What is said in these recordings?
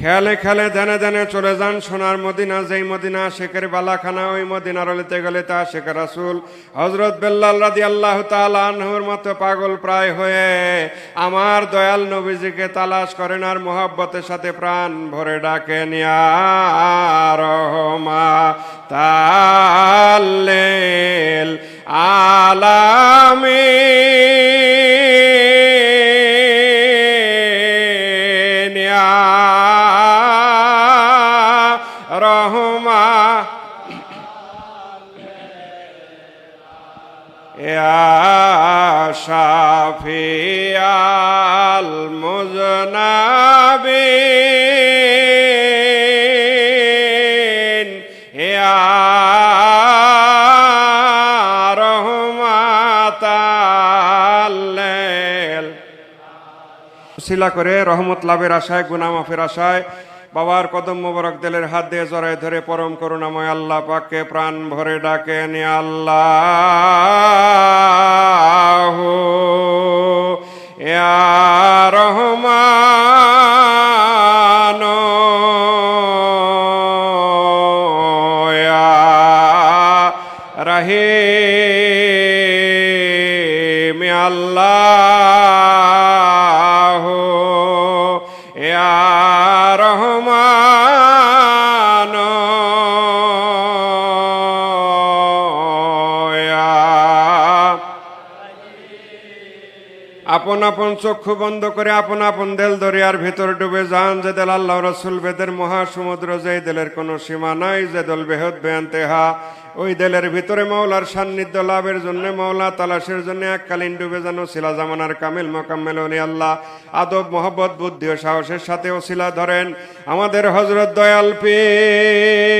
খেয়ালে খেয়ালে ধ্যানে ধ্যানে চলে যান সোনার মদিনা, যেই মদিনা শেখের বালাখানা, ওই মদিনার অলিতে গলিতে শেখ রাসূল হযরত বেল্লাল রাদিয়াল্লাহু তাআলা আনহুর মতো পাগল প্রায় হয়ে আমার দয়াল নবীজিকে তালাশ করেন আর মোহাব্বতের সাথে প্রাণ ভরে ডাকেন, ইয়া রাহমাতাল লিল আলামিন, ইয়া রহমা ইয়া শাফিয়াল মুজনাবিন, ইয়া রহমাতাল লিল। শিলা করে রহমত লাভের আশায়, গুনাহ মাফের আশায় বাবার কদম মোবারক দিলের হাত দিয়ে জড়ায় ধরে পরম করুণাময় আল্লাহ পাককে প্রাণ ভরে ডাকেন, ইয়া আল্লাহ ইয়া রহমান ইয়া রহিম, ইয়া আল্লাহ ইয়া রহমান আপন আপন চক্ষু বন্ধ করে আপন আপন দেল দরিয়ার ভিতর ডুবে যান, যে দেল আল্লাহ রসুল বেদের মহাসমুদ্র, যেই দেলের কোনো সীমা নাই, যে দল বেহদ বেআন্তেহা, ওই দেলের ভিতরে মাওলার সান্নিধ্য লাভের জন্য, মাওলা তালাশের জন্য এককালীন ডুবে যান ওসিলা জামানার কামিল মোকাম্মেল ওলি আল্লাহ আদব মোহব্বত বুদ্ধি ও সাহসের সাথে ওসিলা ধরেন আমাদের হযরত দয়াল পীর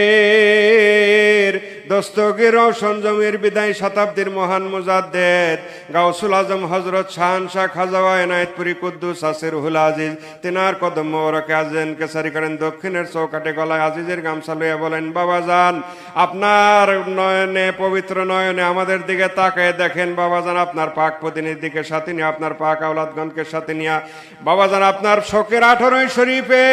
দস্তগীর ও সঞ্জমের বিদায় শতাব্দীর মহান মুজাদ্দেদ গাউসুল আজম হযরত শাহানশাহ খাজা এনায়েতপুরী কুদ্দুস আসির রুহুল আজিজ, তিনার কদম মোবারকে আজেন কেসারি করেন। দক্ষিণের চৌকাটে গলায় আজিজের গামছা লইয়া বলেন, বাবাজান আপনার নয়নে, পবিত্র নয়নে আমাদের দিকে তাকায় দেখেন বাবাজান, আপনার পাক প্রতিনিধির দিকে সাথে নিয়ে, আপনার পাক আওলাদগণকে সাথে নিয়ে বাবাজান, আপনার শোকের 18 শরীফে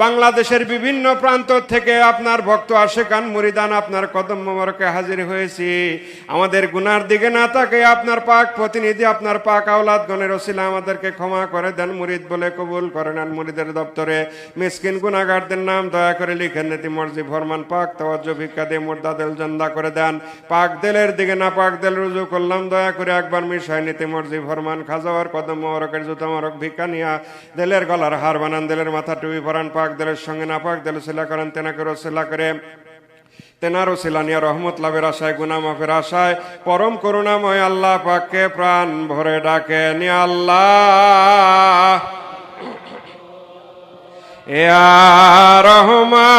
বাংলাদেশের বিভিন্ন প্রান্ত থেকে আপনার ভক্ত আশেকান মুরিদান আপনার কদম মোবারকে হাজির হয়েছি। আমাদের গুনার দিকে না তাকায় আপনার পাক প্রতিনিধি, আপনার পাক আওলাদগণের ওসিলা আমাদেরকে ক্ষমা করে দেন, মুরিদ বলে কবুল করে নেন। মুরিদের দপ্তরে মিসকিন গুনাহগারদের নাম দয়া করে লিখেন, নীতি মর্জি ফরমান পাক তাওয়াজ্জু ভিক্ষা দিয়ে মুর্দা দিল জান্দা করে দেন। পাক দিলের দিকে না পাক দিল রুজু করলাম, দয়া করে একবার মিশাই নীতি মর্জি ফরমান খাজাওয়ার কদম মোবারকের জুতা মোবারক ভিক্ষা নিয়া দিলের গলার হার বানান, দিলের মাথা টুপি পরান, পাক দিলের সঙ্গে না পাক দিল সিলা করেন, তেনাকে রসিলা করে তেনারও সিলানিয়া রহমত লাভের আশায়, গুনাহ মাফের আশায় পরম করুণাময় আল্লাহ পাককে প্রাণ ভরে ডাকেন, ইয়া আল্লাহ ইয়া রহমান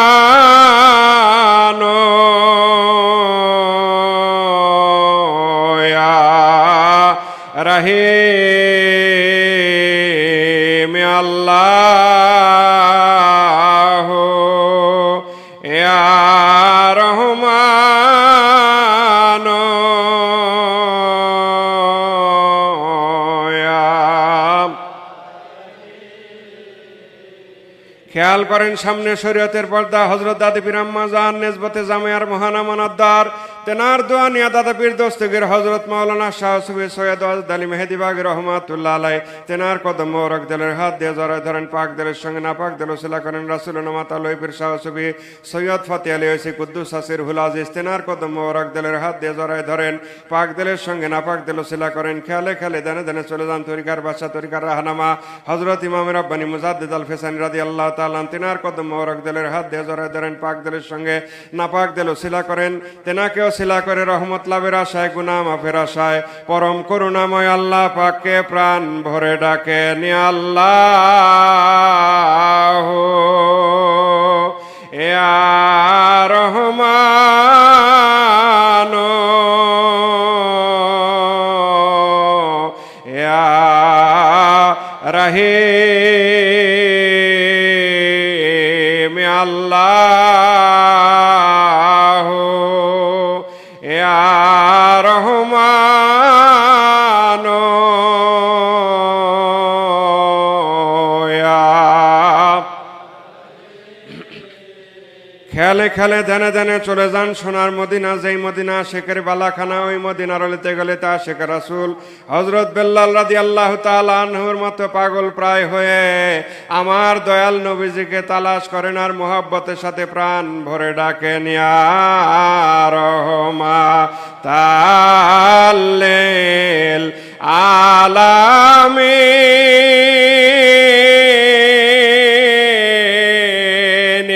ইয়া রহিম, ইয়া আল্লাহ ইয়া রহমান খেয়াল করেন সামনে শরীয়তের পর্দা হযরত দাদি পীর আম্মা জান নেসবতে জামিয়ার মহান আমানতদার তেনার দোয়া নিয়া দাদা পীর দস্তগীর হযরত মাওলানা শাহ সুফি সৈয়দ ওয়াজেদ আলী মেহেদি বাগী রহমাতুল্লাহ আলাইহি তেনার কদম মোবারক দিলের হাত দিয়ে জড়ায় ধরেন, পাক দিলের সঙ্গে না পাক দিল সিলা করেন। রাসূলুল নামাত আলী পীর শাহ সুফি সৈয়দ ফতেহ আলী ওসি কুদ্দুস আসির রুহুল আজিজ তেনার কদম মোবারক দিলের হাত দিয়ে জড়ায় ধরেন, পাক দিলের সঙ্গে না পাক দিল সিলা করেন। খেয়ালে খেয়ালে দানে দানে চলে যান তরিকার বাদশা, তরিকার রাহনামা হযরত ইমাম রাব্বানী মুজাদ্দিদ আল ফিসানি রাদিয়াল্লাহু তাআলা তেনার কদম মোবারক দিলের হাত দিয়ে জড়ায় ধরেন, পাক দিলের সঙ্গে না পাক দিল সিলা করেন। তেনাকেও সিলা করে রহমত লাভের আশায়, গুনাহ মাফের আশায় পরম করুণাময় আল্লাহ পাককে প্রাণ ভরে ডাকেন, ইয়া আল্লাহ ইয়া রহমান ইয়া রহিম, ইয়া আল্লাহ ইয়া রহমান ইয়া খেয়ালে খেয়ালে ধ্যানে ধ্যানে চলে যান সোনার মদিনা, যেই মদিনা শেখের বালাখানা, ওই মদিনার অলিতে গলিতে আশিক রাসূল হযরত বেল্লাল রাদিয়াল্লাহু তাআলা আনহুর মতো পাগল প্রায় হয়ে আমার দয়াল নবীজিকে তালাশ করেন আর মোহাব্বতের সাথে প্রাণ ভরে ডাকেন, ইয়া রাহমাতাল লিল আলামিন,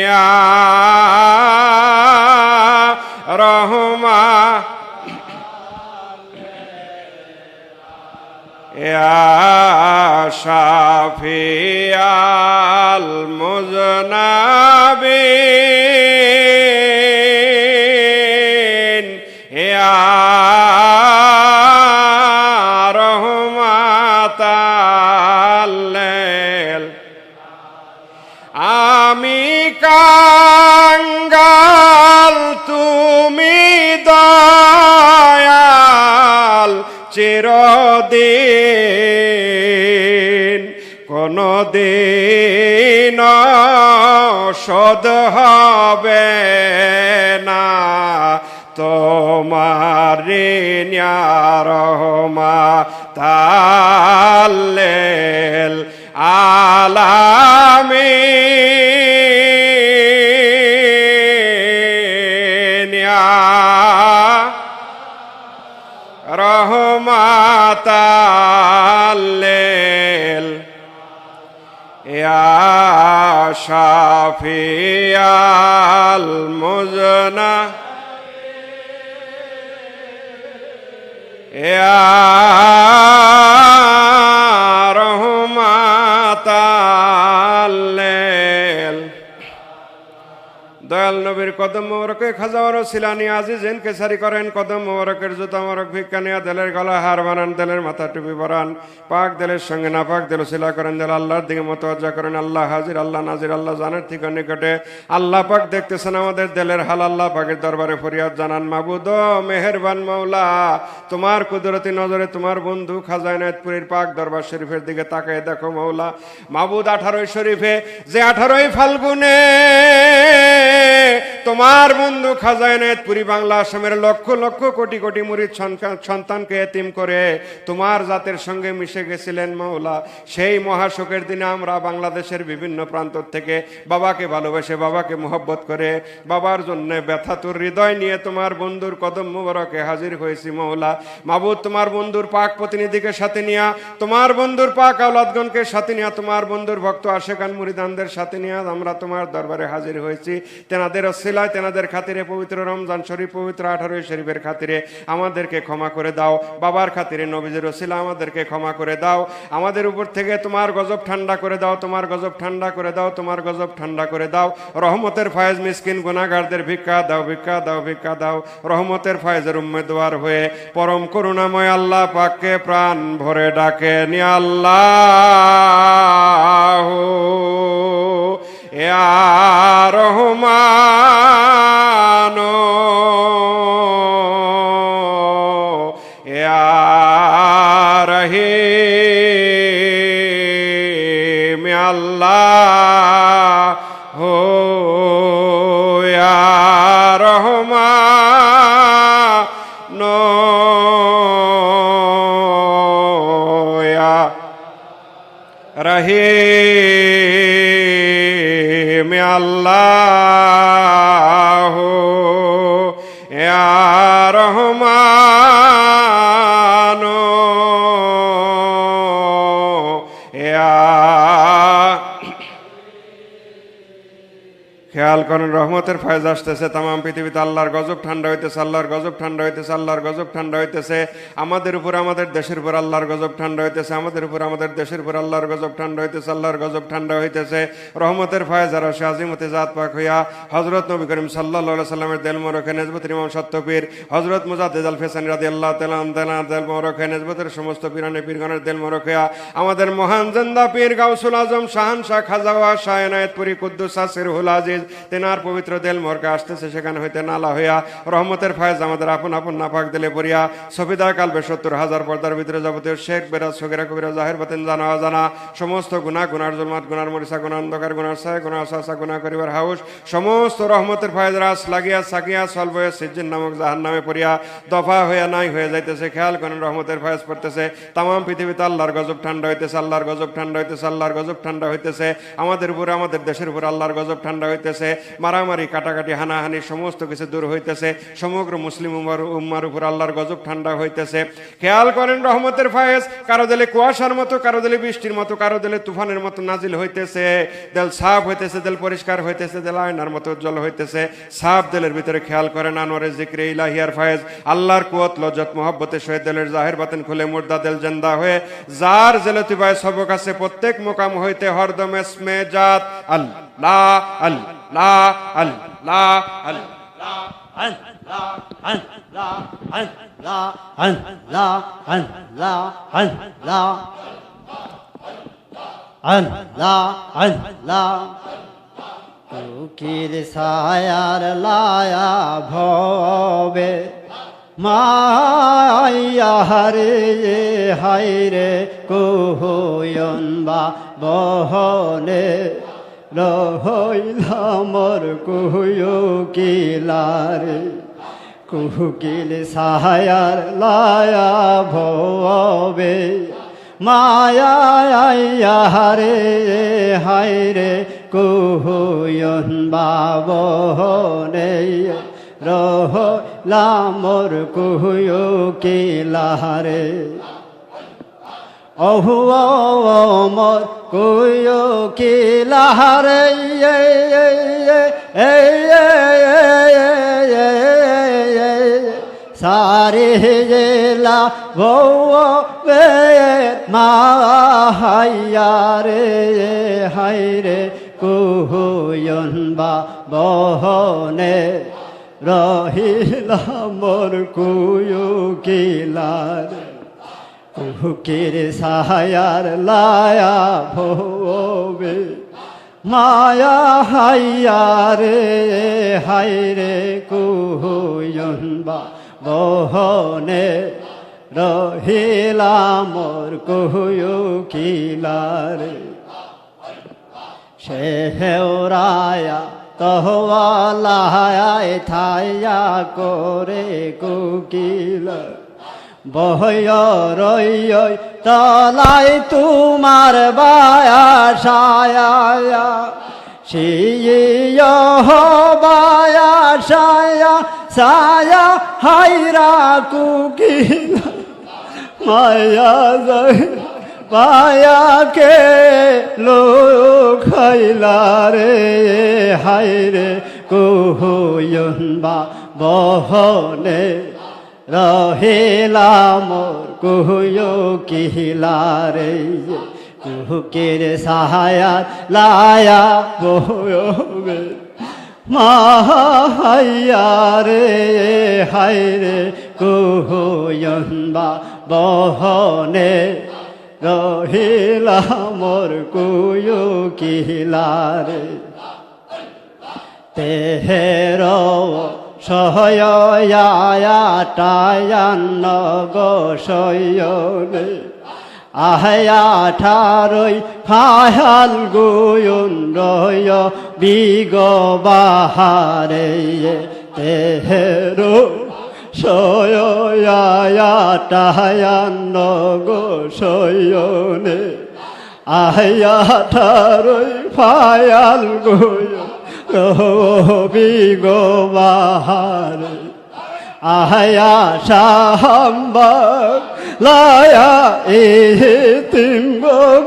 ইয়া রহমা ইয়া শাফিয়াল মুজনাবিন, ইয়া রহমাতাল লিল। আমি কাঙ্গাল তুমি দয়াল চিরদিন, কোনদিন শোধ হবে না তোমার ঋণ, ইয়া রহমাতাল লিল আলামিন, ইয়া রহমাতাল লিল, ইয়া শাফিয়াল মুজনা, ইয়া রহমাতাল লিল। দয়াল নবীর কদম মোবারকে খাজা ওসিলানি আজিজেন কেসারি করেন, কদম মোবারকের জুতা মোবারক ভিক্ষা নিয়ে দেলের গলা হার বানান, দেলের মাথা টুপি পরান, পাক দেলের সঙ্গে না পাক দেল শিলা করেন, দেল আল্লাহর দিকে মতওয়াজ্জা করেন। আল্লাহ হাজির, আল্লাহ নাজির, আল্লাহ জানের ঠিক নিকটে, আল্লাহ পাক দেখতেছেন আমাদের দেলের হাল। আল্লাহ পাকের দরবারে ফরিয়াদ জানান, মাবুদ মেহেরবান মৌলা, তোমার কুদরতি নজরে তোমার বন্ধু খাজা এনায়েতপুরীর পাক দরবার শরীফের দিকে তাকায় দেখো মৌলা। মাবুদ 18 শরীফে যে 18 ফাল্গুনে তোমার বন্ধু খাজা এনায়েতপুরী বাংলা আসামের লক্ষ লক্ষ কোটি কোটি মুরিদ সন্তানকে এতিম করে তোমার জাতের সঙ্গে মিশে গেছিলেন মৌলা। সেই মহাশোকের দিনে আমরা বাংলাদেশের বিভিন্ন প্রান্ত থেকে বাবাকে ভালোবেসে, বাবাকে মোহব্বত করে, বাবার জন্য ব্যথাতুর হৃদয় নিয়ে তোমার বন্ধুর কদম মুবারকে হাজির হয়েছি মৌলা। মাবুদ তোমার বন্ধুর পাক প্রতিনিধিকে সাথে নিয়া, তোমার বন্ধুর পাক আওলাদগণকে সাথে নিয়া, তোমার বন্ধুর ভক্ত আশেকান মুরিদানদের সাথে নিয়ে আমরা তোমার দরবারে হাজির হয়েছি। তেনাদের অসিলায়, তেনাদের খাতিরে, পবিত্র রমজান শরীফ, পবিত্র 18 শরীফের খাতিরে আমাদেরকে ক্ষমা করে দাও। বাবার খাতিরে, নবীজির ওসিলা আমাদেরকে ক্ষমা করে দাও। আমাদের উপর থেকে তোমার গজব ঠান্ডা করে দাও, তোমার গজব ঠান্ডা করে দাও, তোমার গজব ঠান্ডা করে দাও। রহমতের ফায়েজ মিসকিন গুনাহগারদের ভিক্ষা দাও, ভিক্ষা দাও, ভিক্ষা দাও। রহমতের ফায়েজের উম্মেদওয়ার হয়ে পরম করুণাময় আল্লাহ পাককে প্রাণ ভরে ডাকেন, ইয়া আল্লাহ ইয়া রহমান ইয়া রহিম, ইয়া আল্লাহ ইয়া রহমান ইয়া রহিম, ইয়া আল্লাহ ইয়া রহমান ইয়া। খেয়াল করেন, রহমতের ফায়েজ আসতেছে তামাম পৃথিবীতে। আল্লাহর গজব ঠান্ডা হইতেছে, আল্লাহর গজব ঠান্ডা হইতেছে, আল্লাহর গজব ঠান্ডা হইতেছে। আমাদের উপর, আমাদের দেশের উপর আল্লাহর গজব ঠান্ডা হইতেছে, আমাদের উপর, আমাদের দেশের উপর আল্লাহর গজব ঠান্ডা হইতেছে, আল্লাহর গজব ঠান্ডা হইতেছে। রহমতের ফায়েজ আর আসে আজিমতে জাত পাক হইয়া হযরত নবী করিম সাল্লাল্লাহু আলাইহি সাল্লামের দেল মোরখে নেজবতের ইমাম সত্যপীর হযরত মুজাদ্দিদ আল ফেসানি রাদিয়াল্লাহু তাআলা আনহু দেল মোরখে নেজবতের সমস্ত পীরানে পীরগণের দেল মোরখে আমাদের মহান জিন্দা পীর গাউসুল আজম শাহানশাহ খাজা ওয়া শাহ এনায়েতপুরী কুদ্দুস সিরহুল আজিজ তেনার পবিত্র দেল মোরকে আসতেছে সেখানে হইতে নালা হইয়া রহমতের ফায়েজ আমাদের আপন আপন নাপাক দিলে পড়িয়া সফিদা কালবে 70,000 পর্দার ভিতরে যাবতীয় শেখ বেরাজ সগিরা কবিরা জাহের বাতিন জানা অজানা সমস্ত গুনার জুলমাত গুনার মরিসা গুনার অন্ধকার গুনার সায় গুনার সাসা গুনাহ করিবার হাউস সমস্ত রহমতের ফায়েজ রাস লাগিয়া সাকিয়া সলবয়ে সিজ্জিন নামক জাহান্নামে পড়িয়া দফা হইয়া নাই হয়ে যাইতেছে। খেয়াল করেন রহমতের ফায়েজ পড়তেছে তামাম পৃথিবীতে আল্লাহর গজব ঠান্ডা হইতেছে, আল্লাহর গজব ঠান্ডা হইতেছে, আল্লাহর গজব ঠান্ডা হইতেছে। আমাদের উপরে আমাদের দেশের উপর আল্লাহর গজব ঠান্ডা হইতেছে। মারামারি কাটাকাটি হানাহানি সমস্ত কিছু দূর হইতেছে। সমগ্র মুসলিম উম্মার উপর আল্লাহর গজব ঠান্ডা হইতেছে। খেয়াল করেন রহমতের ফায়েজ কারো দিলে কুয়াশার মতো, কারো দিলে বৃষ্টির মতো, কারো দিলে তুফানের মতো নাজিল হইতেছে। দিল সাফ হইতেছে, দিল পরিষ্কার হইতেছে, দিল আয়নার মতো উজ্জ্বল হইতেছে। সাফ দিলের ভিতরে খেয়াল করেন আনোয়ারে জিক্রে ইলাহিয়ার ফায়েজ আল্লাহর কুওয়াত লজ্জত মোহাব্বতে সহিত দিলের জাহির বাতিন খুলে মুর্দা দিল জিন্দা হয়ে যার জেলতিবায় সবক আছে প্রত্যেক মোকাম হইতে হরদম ইসমে জাত আল্লাহ আল্লাহ আল্লাহ আল্লাহ কুকির ছায়ার লায়া ভবে মাইয়া রে হাইরে কুহুয়ন বা বহনে রহইলামর কুহুয়ো কিলারে কুকিল ছায়ার লায়া ভবে মায়া রে হাইরে কুহুয়ন বা বহনে রহলামর কুহুয়ো কিলারে অহু মর কুয়ো কিলারে সারে জেলা ভে মাহাইয়া রে হাইরে কুহুয়ন বা বহনে রহিলামর কুয়ো কিলারে কুকির ছায়ার লায়া ভবে মায়া হাইয়া রে হাইরে কুহুয়ন বা বহনে রহিলামর কুয়ো কিলারে সে হেওরায়া তহওয়ালায় থাইয়া করে কুকিল বহয় রয় তলাই তোমার বায়া সায়া শিয় বায়া সায়া সায়া হাইরা কুকিল মায়া যায় পায়া কে লোক খাইলা রে হাইরে কুহুয়ন বা বহনে রহিলামর কুহুয়ো কিলারে কুকির ছায়ার লায়া বহবে মাহাইয়া রে হাইরে কুহুয়ন বা বহনে রহিলামর কুয়ো কিলারে তেহের সহয়াটায়ান্ন গোসয়নে আহয়া ঠারই ফাহাল গুয়ুন রয় বিগ বাহারে তেহের সয়াটায়ান্ন গোসয়নে আহয়া ঠারই ফায়াল গুয়ুন বিগ বাহারে আহয়া শাহাম্বা লায়া এ তিঙ্গ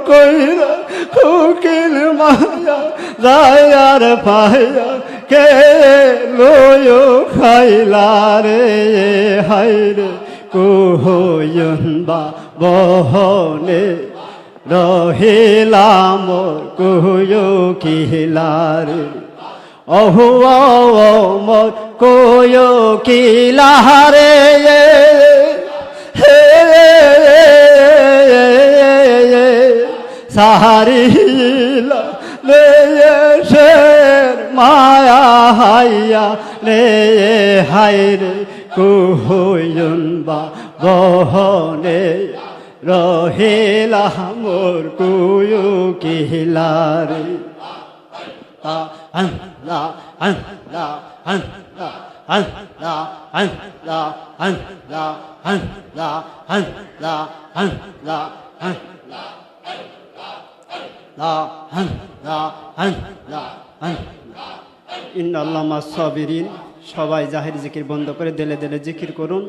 কইরা কুকিল মায়া যায়ার পায়া কে লোয় খাইলা রে হাইরে কুহুয়ন বা বহনে রহিলামর কুয়ো কিলারে অহু মর কুয়ো কিলারে সাহারিলা লে শের মা পাইয়া রে হায় রে কুহুয়ুন বা বহনে রহিলা মোর কুয়ু কিলারে আল্লাহ আল্লাহ আল্লাহ আল্লাহ আল্লাহ আল্লাহ আল্লাহ আল্লাহ আল্লাহ ইন্নাল্লাহ মাস সাবিরিন। সবাই জাহির জিকির বন্ধ করে দিলে দিলে জিকির করুন।